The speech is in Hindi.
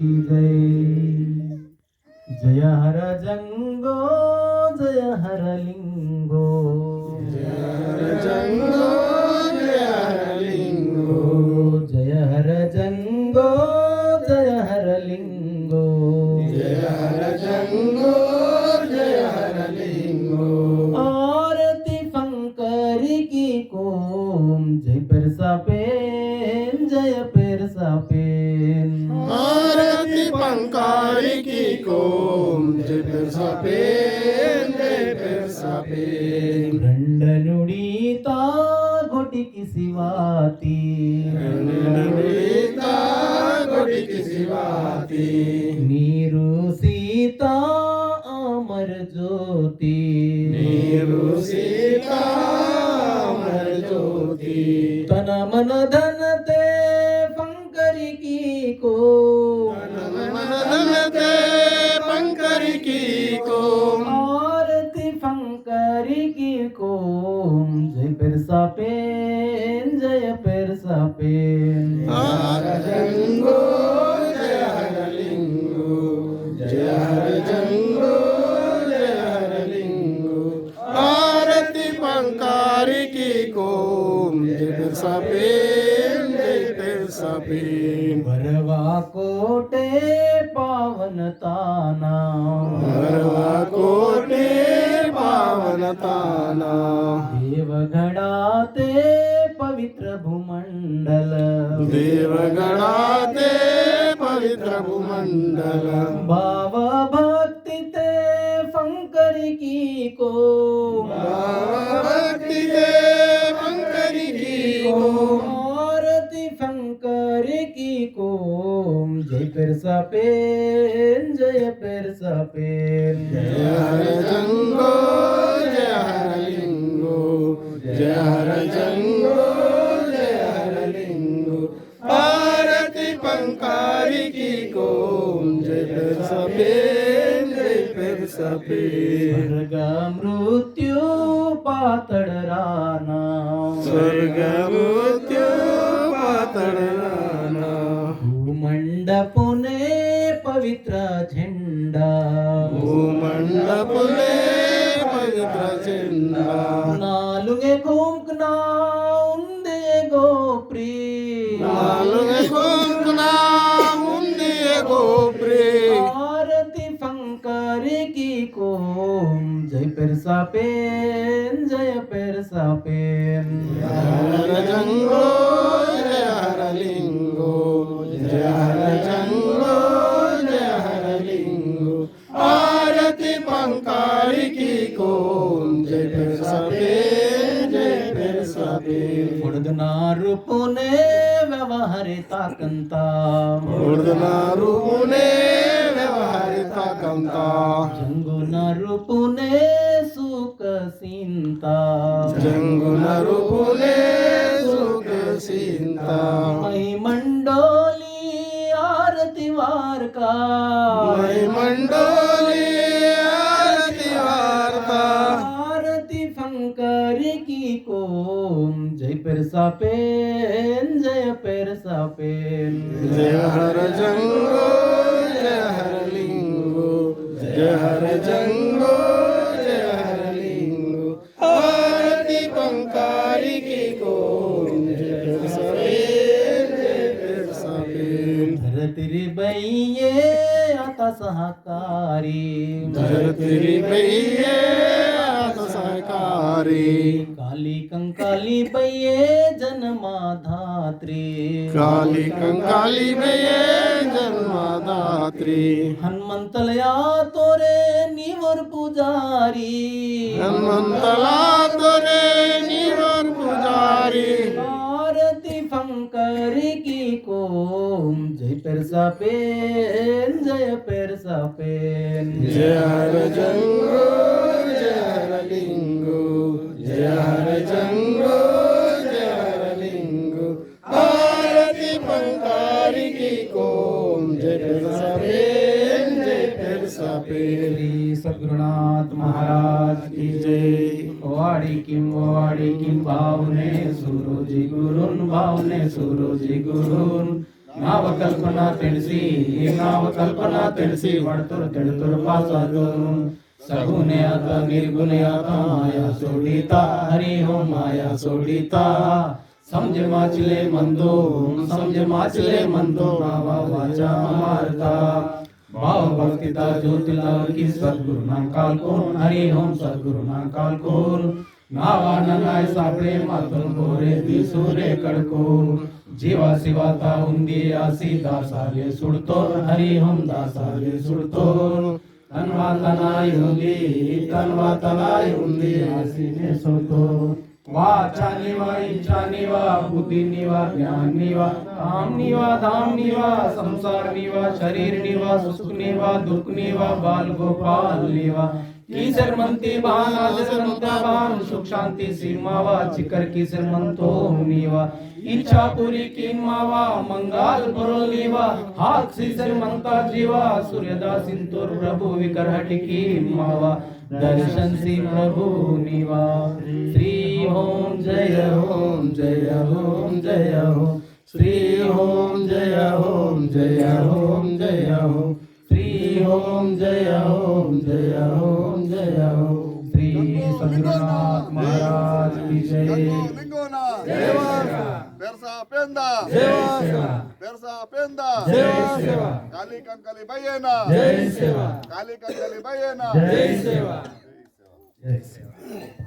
की जय। जय हर जंगो जय हर लिंगो, जय हर जंगो जय हर लिंगो, जय हर जंगो जय हर लिंगो, जय हर जंगो जय हर लिंगो। आरती फंकरी की कोम, जय पेरसा पेन जय पेरसा पेन। आरती पंकारी की कोम, जय पेरसा पेन जय पेरसा पेन। रंड नुड़ीता घोटी सिवाती, नुड़ीता घोटी सिवाती, नीरू सीता अमर ज्योति, नीरू सीता अमर ज्योति। तन मन धन ते फंकरी की को, मन ते पंकरी की कोम, आरती फंकरी की कोम, जय पेरसा पेन जय पेरसा पेन। हर जंगो जय हर लिंगो, जय हर जंगो जय हर लिंगो। आरती पंकारी की कोम, जय पेरसा पेन जय पेरसा पेन। वरवा कोटे पावन ताना, भरवा कोटे पावन ताना, देवगणाते पवित्र भूमंडल, देवगणाते पवित्र भूमंडल। भाव भक्ति ते फंकरी की को, भक्ति दे पंकरी की कोम, आरती फंकरी की को, जय पेरसा पेन जय पेरसा पेन। जय हर जंगो जय हर लिंगो, जय हर जंगो जय हर लिंगो। आरती पंकारी की कोम, जय पेरसा पेन जय पेरसा पेन। स्वर्ग मृत्यू पातळ राना, स्वर्ग मृत्यू पातळ राना, भूमंडपुने पवित्र झेंडा, भूमंडपुले पवित्र झेंडा। नालुगे कुंकना उंदे गोप्री, नालुगे कुंकना मुंदिये गोप्रे, आरती फंकरी की कोम, जय पेरसा पेन जय पेरसा पेन। हर जंगो जय हर लिंगो, जय हर जंगो जय हर लिंगो। आरती पंकारी की कोम, जय पेरसा पेन जय पेरसा पेन। मुडदनारू पुणे व्यवहारिता कंता, रूपुने व्यवहारिता कंता, जंगुनारू पुणे सुख सींता, जंगुन रूपुने सुख सीता। मंडोली आरती वारका, मई मंडोली आरती वार्ता, आरती फंकरी की कोम, जय पेरसा पेन जय पेरसा पेन। जय हर जंगो जय हर लिंगो, जय हर जंगो जय हर लिंगो। आरती पंकारी की कोम, जय पेरसा पेन जय पेरसा पेन। धरती बैये आता सहकारी, धरती बैये आता सहकारी, काली कंकाली बैये जन्माधात्री, काली कंकाली बैये जन्मदात्री। हनुमंतलया तोरे निवर पुजारी, हनुमंतला तोरे निवर पुजारी, आरती फंकरी की कोम, जय पेरसा पेन जय पेरसा पेन। जय हर जंगो जय हर लिंगो, जय हर जंगो जय हर लिंगो। आरती पंकारी की कोम, जय पेरसा पेन जय पेरसा पेन। श्री सद्गुरुनाथ महाराज की जय। वाडी किम भावने सुरोजी गुरुन भावने सुरोजी गुरुन, ನಾವಕಲ್ಪನಾ ತಿಳಿಸಿ ನಾವಕಲ್ಪನಾ ತಿಳಿಸಿ ವಡ್ತುರ್ ತಿಳಿತುರ್ ಪಾಸಾತು ಸಗುಣಯಾತ ನಿರ್ಗುಣಯಾತ ಮಾಯಾ ಸೋಡಿತಾ ಹರಿ ಓಂ ಮಾಯಾ ಸೋಡಿತಾ समझ माचले मंदो नावा वाचा मारता भाव भक्तिता ज्योतिला की सद्गुरु नाकाल कोण हरि ओम सद्गुरु नाकाल कोण नावा ननाय सापडे मातून बोरे दिसुरे कडको जीवा शिवाता उंदी आसी दासाले सुडतो हरि ओम दासाले सुडतो तन्वा तनाय उंदी आसीने सोडतो वाचा निवा इच्छा निवा बुद्धि निवा ज्ञान निवा काम निवा धाम निवा संसार निवा शरीर निवा सुख निवा दुख निवा बाल गोपाल निवा कीसर मंती भान आदर मंता भान सुख शांति सीमावा चिकर कीसर मंतो निवा इच्छा पूरी की मावा मंगल बरोल निवा हाक सीसर मंता जीवा सूर्यदास सिंतुर प्रभु विकरहट की मावा दर्शन सी प्रभु निवा श्री ओम जय ओम जय ओम जय ओम श्री ओम जय ओम जय ओम जय ओम श्री ओम जय ओम जय ओम जय ओम श्री सद्गुरुनाथ महाराज की जय लिंगोना पेरसा पेंदा पेरसा पेंदा काली कंकली भैयना जय सेवा काली कंकली भैयना जय सेवा जय सेवा